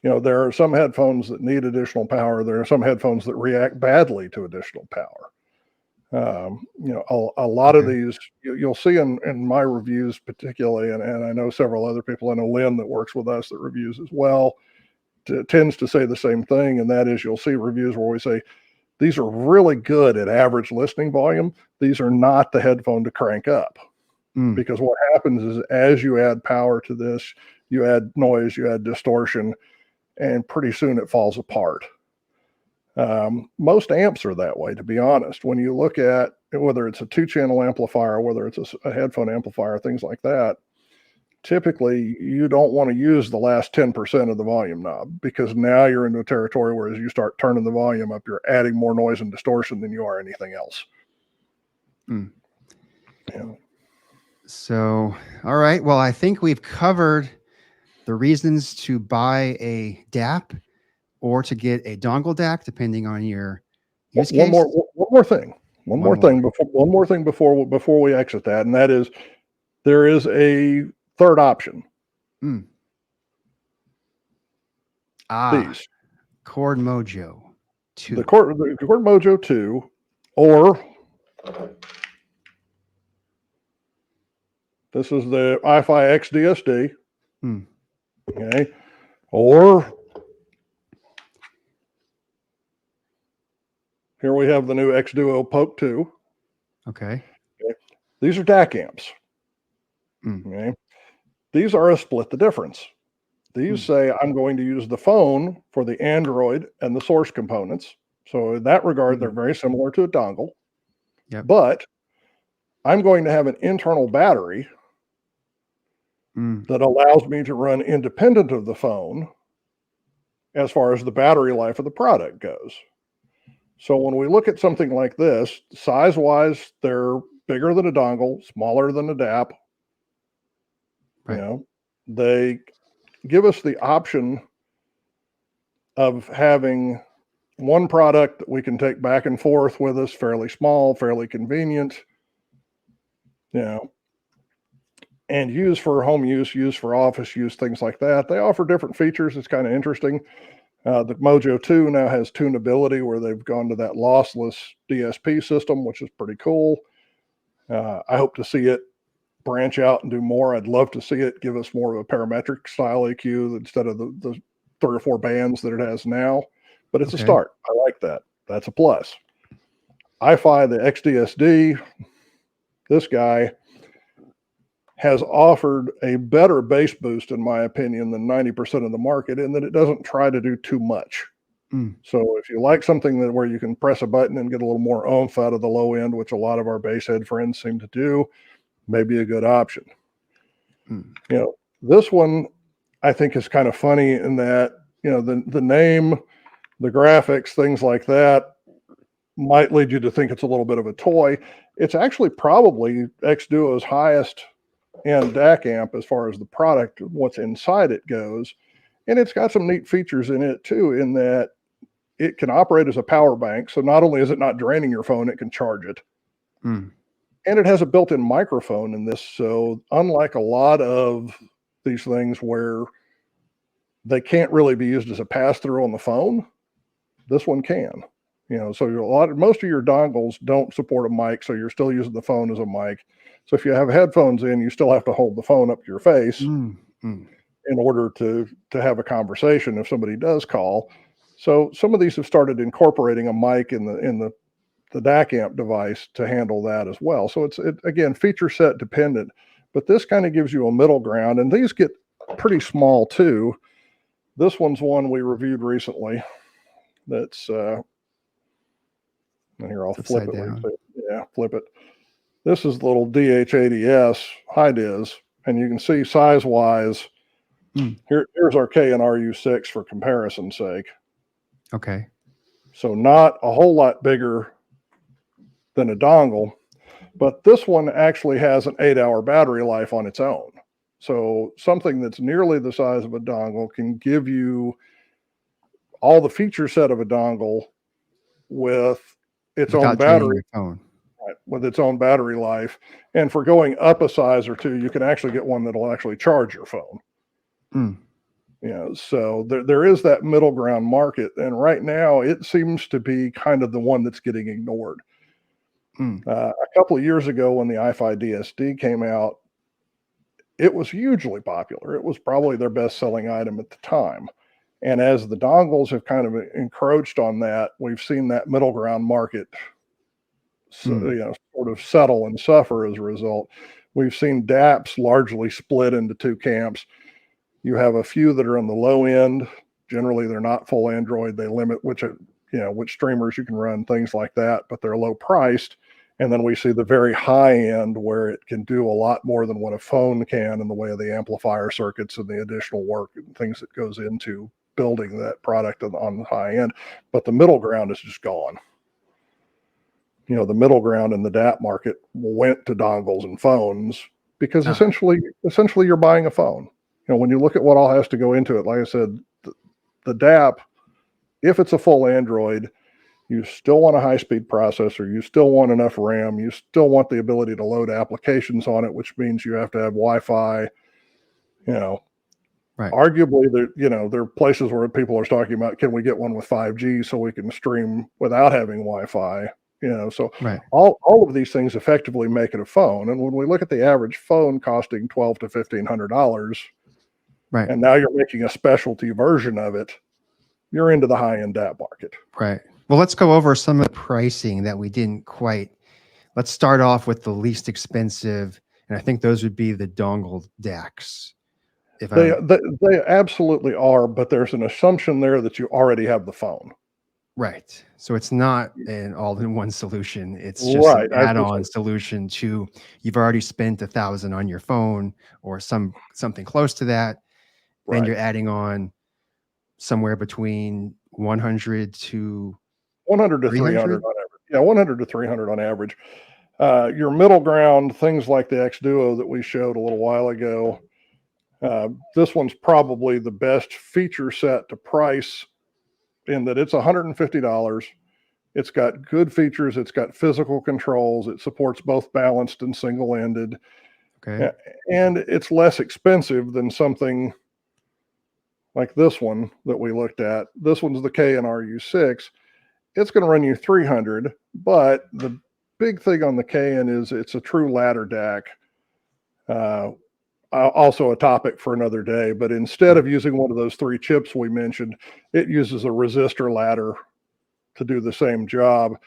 there are some headphones that need additional power. There are some headphones that react badly to additional power. A lot of these you'll see in my reviews particularly, and I know several other people. I know Lynn that works with us that reviews as well tends to say the same thing, and that is you'll see reviews where we say these are really good at average listening volume. These are not the headphone to crank up, because what happens is as you add power to this, you add noise, you add distortion, and pretty soon it falls apart. Most amps are that way, to be honest. When you look at whether it's a 2-channel amplifier, whether it's a headphone amplifier, things like that, typically you don't want to use the last 10% of the volume knob, because now you're into a territory where as you start turning the volume up, you're adding more noise and distortion than you are anything else. So, all right. Well, I think we've covered the reasons to buy a DAP or to get a dongle DAC, depending on your use case. One more thing before we exit that, and that is there is a third option. These Chord Mojo 2. The Chord Mojo 2, or this is the iFi X DSD. Okay. Or here we have the new X Duo Poke 2. Okay. These are DAC amps. Okay. These are a split the difference. These say I'm going to use the phone for the Android and the source components. So in that regard, they're very similar to a dongle. But I'm going to have an internal battery that allows me to run independent of the phone as far as the battery life of the product goes. So when we look at something like this, size-wise, they're bigger than a dongle, smaller than a DAP. They give us the option of having one product that we can take back and forth with us, fairly small, fairly convenient, and use for home use, use for office use, things like that. They offer different features. It's kind of interesting. The Mojo 2 now has tunability, where they've gone to that lossless DSP system, which is pretty cool. I hope to see it branch out and do more. I'd love to see it give us more of a parametric style EQ instead of the 3 or 4 bands that it has now. But it's a start. I like that. That's a plus. iFi, the XDSD, this guy has offered a better bass boost, in my opinion, than 90% of the market, in that it doesn't try to do too much. So if you like something that where you can press a button and get a little more oomph out of the low end, which a lot of our bass head friends seem to do, maybe a good option. This one I think is kind of funny in that, the name, the graphics, things like that might lead you to think it's a little bit of a toy. It's actually probably Xduo's highest end DAC amp as far as the product, what's inside it goes. And it's got some neat features in it too, in that it can operate as a power bank. So not only is it not draining your phone, it can charge it. And it has a built-in microphone in this. So unlike a lot of these things where they can't really be used as a pass-through on the phone, this one can. So most of your dongles don't support a mic, so you're still using the phone as a mic. So if you have headphones in, you still have to hold the phone up to your face in order to have a conversation if somebody does call. So some of these have started incorporating a mic in the DAC amp device to handle that as well. So it's again, feature set dependent, but this kind of gives you a middle ground, and these get pretty small too. This one's one we reviewed recently. That's and here I'll flip it. Yeah, flip it. This is the little DH80S high dis, and you can see size wise. Here's our K&RU6 for comparison's sake. Okay. So not a whole lot bigger than a dongle, but this one actually has an 8-hour battery life on its own. So something that's nearly the size of a dongle can give you all the feature set of a dongle with its own battery, with its own battery life. And for going up a size or two, you can actually get one that'll actually charge your phone. So there is that middle ground market, and right now it seems to be kind of the one that's getting ignored. A couple of years ago, when the iFi DSD came out, it was hugely popular. It was probably their best-selling item at the time. And as the dongles have kind of encroached on that, we've seen that middle ground market sort of settle and suffer as a result. We've seen DAPs largely split into 2 camps. You have a few that are on the low end. Generally, they're not full Android. They limit which streamers you can run, things like that, but they're low priced. And then we see the very high end where it can do a lot more than what a phone can in the way of the amplifier circuits and the additional work and things that goes into building that product on the high end. But the middle ground is just gone. The middle ground in the DAP market went to dongles and phones because essentially you're buying a phone. When you look at what all has to go into it, like I said, the DAP, if it's a full Android, you still want a high-speed processor, you still want enough RAM, you still want the ability to load applications on it, which means you have to have Wi-Fi. Arguably, there are places where people are talking about, can we get one with 5G so we can stream without having Wi-Fi? All of these things effectively make it a phone. And when we look at the average phone costing $1,200 to $1,500, and now you're making a specialty version of it, you're into the high-end DAP market. Well, let's go over some of the pricing that we didn't quite. Let's start off with the least expensive, and I think those would be the Dongle DACs. They absolutely are, but there's an assumption there that you already have the phone. So it's not an all-in-one solution. It's just an add-on solution to, you've already spent $1,000 on your phone or something close to that. Then you're adding on somewhere between 100 to 300 on average. Yeah, 100 to 300 on average. Your middle ground, things like the Xduo that we showed a little while ago, this one's probably the best feature set to price in that it's $150. It's got good features. It's got physical controls. It supports both balanced and single-ended. And it's less expensive than something like this one that we looked at. This one's the K&RU6. It's going to run you $300, but the big thing on the KN is it's a true ladder DAC. Also a topic for another day, but instead of using one of those 3 chips we mentioned, it uses a resistor ladder to do the same job.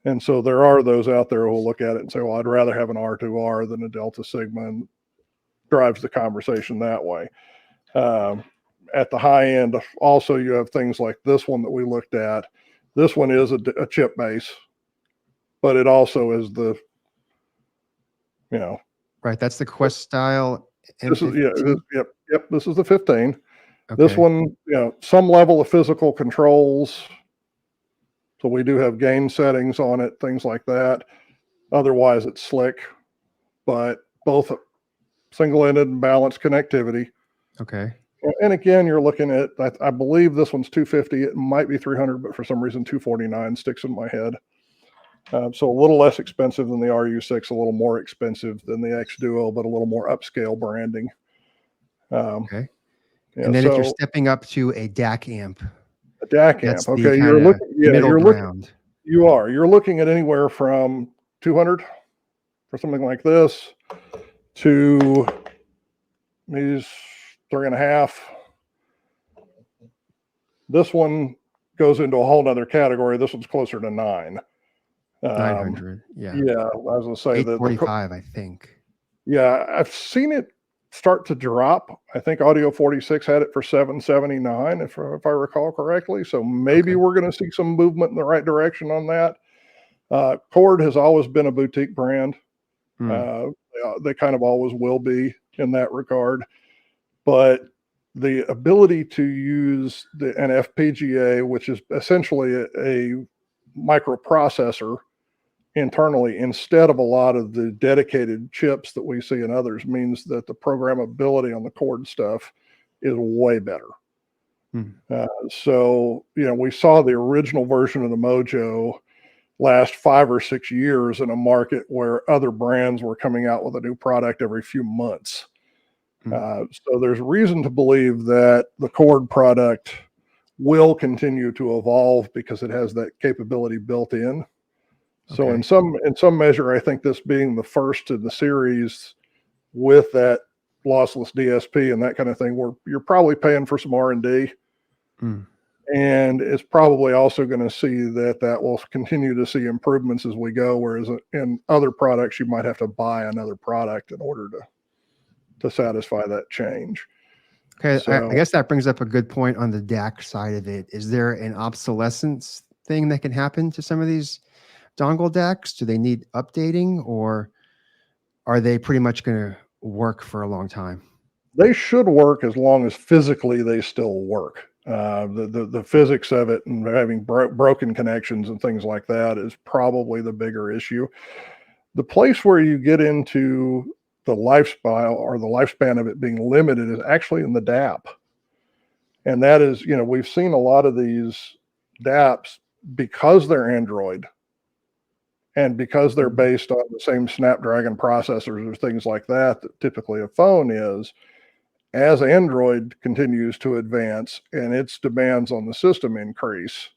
And so there are those out there who will look at it and say, well, I'd rather have an R2R than a Delta Sigma, and drives the conversation that way. At the high end, also, you have things like this one that we looked at. This one is a chip base, but it also is the, Right. That's the Quest style. this is, M15? yep, this is the 15. Okay. This one, some level of physical controls. So we do have gain settings on it, things like that. Otherwise, it's slick, but both single-ended and balanced connectivity. Okay. And again, you're looking at, I believe this one's 250. It might be 300, but for some reason, 249 sticks in my head. So a little less expensive than the RU6, a little more expensive than the X Duo, but a little more upscale branding. Okay. And then if you're stepping up to a DAC amp, a DAC amp, okay, you're looking at anywhere from 200 for something like this to these 3.5. This one goes into a whole nother category. This one's closer to 9. 900. Yeah. Yeah, I was going to say 845, I think. Yeah, I've seen it start to drop. I think Audio 46 had it for 779, if I recall correctly. So maybe we're going to see some movement in the right direction on that. Cord has always been a boutique brand. They kind of always will be in that regard. But the ability to use an FPGA, which is essentially a microprocessor internally instead of a lot of the dedicated chips that we see in others, means that the programmability on the Cord stuff is way better. So, we saw the original version of the Mojo last 5 or 6 years in a market where other brands were coming out with a new product every few months. So there's reason to believe that the Cord product will continue to evolve because it has that capability built in. So in some measure, I think this being the first in the series with that lossless DSP and that kind of thing, you're probably paying for some R&D. And it's probably also going to see that will continue to see improvements as we go, whereas in other products, you might have to buy another product in order to satisfy that change. Okay, so, I guess that brings up a good point on the DAC side of it. Is there an obsolescence thing that can happen to some of these dongle DACs? Do they need updating, or are they pretty much going to work for a long time? They should work as long as physically they still work. The physics of it and having broken connections and things like that is probably the bigger issue. The place where you get into the lifespan of it being limited is actually in the DAP. And that is, we've seen a lot of these DAPs, because they're Android and because they're based on the same Snapdragon processors or things like that typically a phone is, as Android continues to advance and its demands on the system increase,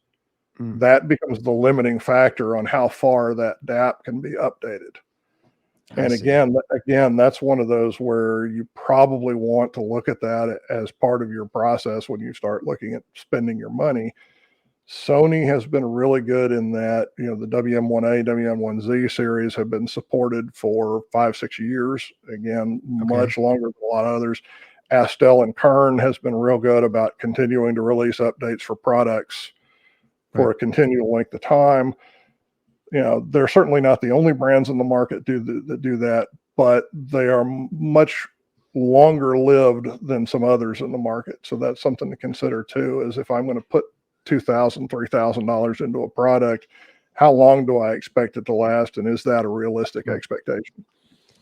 that becomes the limiting factor on how far that DAP can be updated. And again, that's one of those where you probably want to look at that as part of your process when you start looking at spending your money. Sony has been really good in that, the WM1A, WM1Z series have been supported for 5-6 years. Again, much longer than a lot of others. Astel and Kern has been real good about continuing to release updates for products for a continual length of time. They're certainly not the only brands in the market that do that, but they are much longer lived than some others in the market. So that's something to consider too, is if I'm going to put $2,000, $3,000 into a product, how long do I expect it to last? And is that a realistic expectation?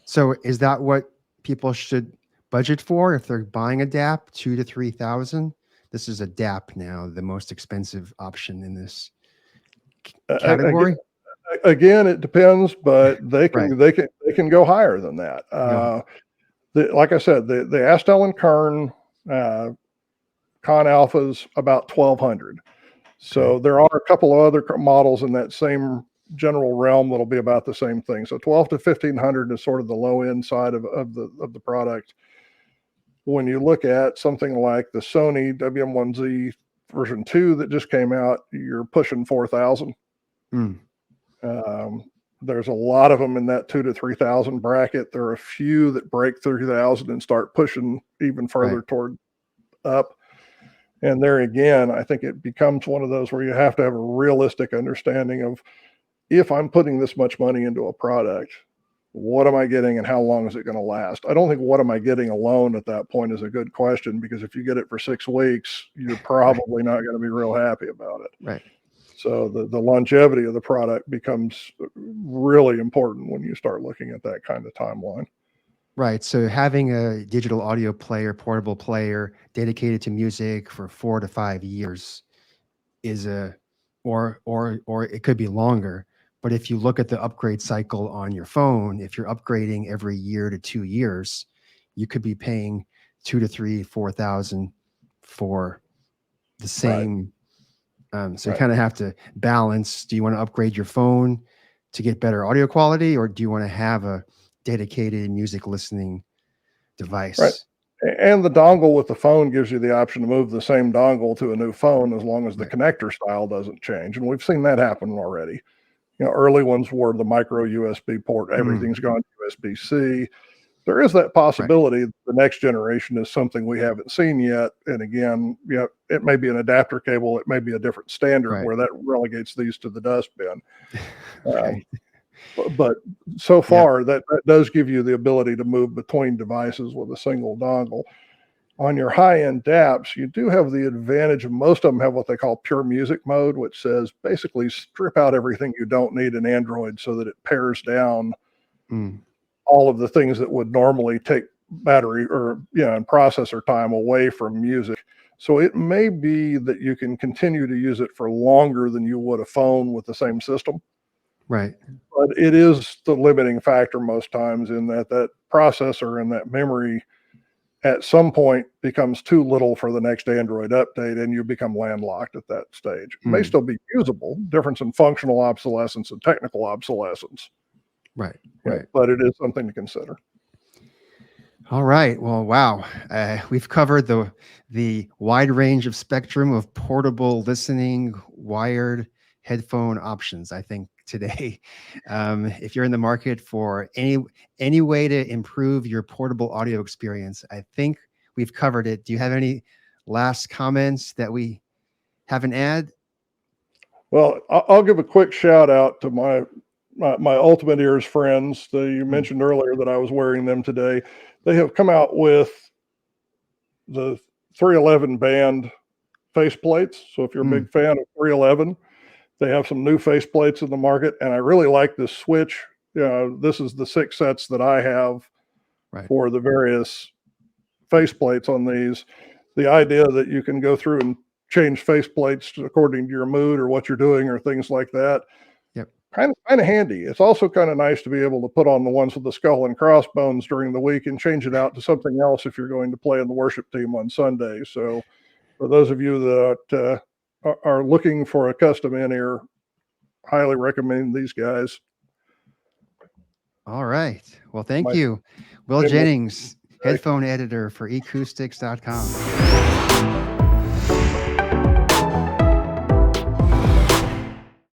So is that what people should budget for if they're buying a DAP, $2,000 to $3,000? This is a DAP now, the most expensive option in this category. Again, it depends, but they can go higher than that. Like I said, the Astel and Kern Con Alpha's about $1,200. So there are a couple of other models in that same general realm that'll be about the same thing. So 12 to 1500 is sort of the low end side of the product. When you look at something like the Sony WM1Z version 2 that just came out, you're pushing 4,000. There's a lot of them in that 2,000 to 3,000 bracket. There are a few that break 3,000 and start pushing even further toward up. And there again, I think it becomes one of those where you have to have a realistic understanding of, if I'm putting this much money into a product, what am I getting and how long is it going to last? I don't think what am I getting alone at that point is a good question, because if you get it for 6 weeks, you're probably not going to be real happy about it. Right. So the longevity of the product becomes really important when you start looking at that kind of timeline. Right. So having a digital audio player, portable player dedicated to music for 4 to 5 years is or it could be longer. But if you look at the upgrade cycle on your phone, if you're upgrading every year to 2 years, you could be paying 2 to 3, 4,000 for the same. So you kind of have to balance. Do you want to upgrade your phone to get better audio quality, or do you want to have a dedicated music listening device? Right. And the dongle with the phone gives you the option to move the same dongle to a new phone as long as the connector style doesn't change. And we've seen that happen already. You know, early ones were the micro USB port. Everything's gone USB-C. There is that possibility. The next generation is something we haven't seen yet. And again, you know, it may be an adapter cable. It may be a different standard where that relegates these to the dustbin. But so far, that does give you the ability to move between devices with a single dongle. On your high-end DAPs, you do have the advantage of, most of them have what they call pure music mode, which says basically strip out everything you don't need in Android so that it pares down all of the things that would normally take battery or, you know, and processor time away from music. So it may be that you can continue to use it for longer than you would a phone with the same system. Right. But it is the limiting factor most times, in that that processor and that memory at some point becomes too little for the next Android update, and you become landlocked at that stage. It may still be usable, difference in functional obsolescence and technical obsolescence. Right. But it is something to consider. All right. Well, wow. We've covered the wide range of spectrum of portable listening, wired headphone options, I think, today. If you're in the market for any way to improve your portable audio experience, I think we've covered it. Do you have any last comments that we haven't added? Well, I'll give a quick shout out to my Ultimate Ears friends. You mentioned earlier that I was wearing them today. They have come out with the 311 band faceplates. So if you're a big fan of 311, they have some new faceplates in the market, and I really like this switch. This is the 6 sets that I have for the various faceplates on these. The idea that you can go through and change faceplates according to your mood or what you're doing or things like that. Kind of handy. It's also kind of nice to be able to put on the ones with the skull and crossbones during the week and change it out to something else if you're going to play in the worship team on Sunday. So for those of you that are looking for a custom in-ear, highly recommend these guys. All right. Well, thank you, Will Jennings, headphone editor for eCoustics.com.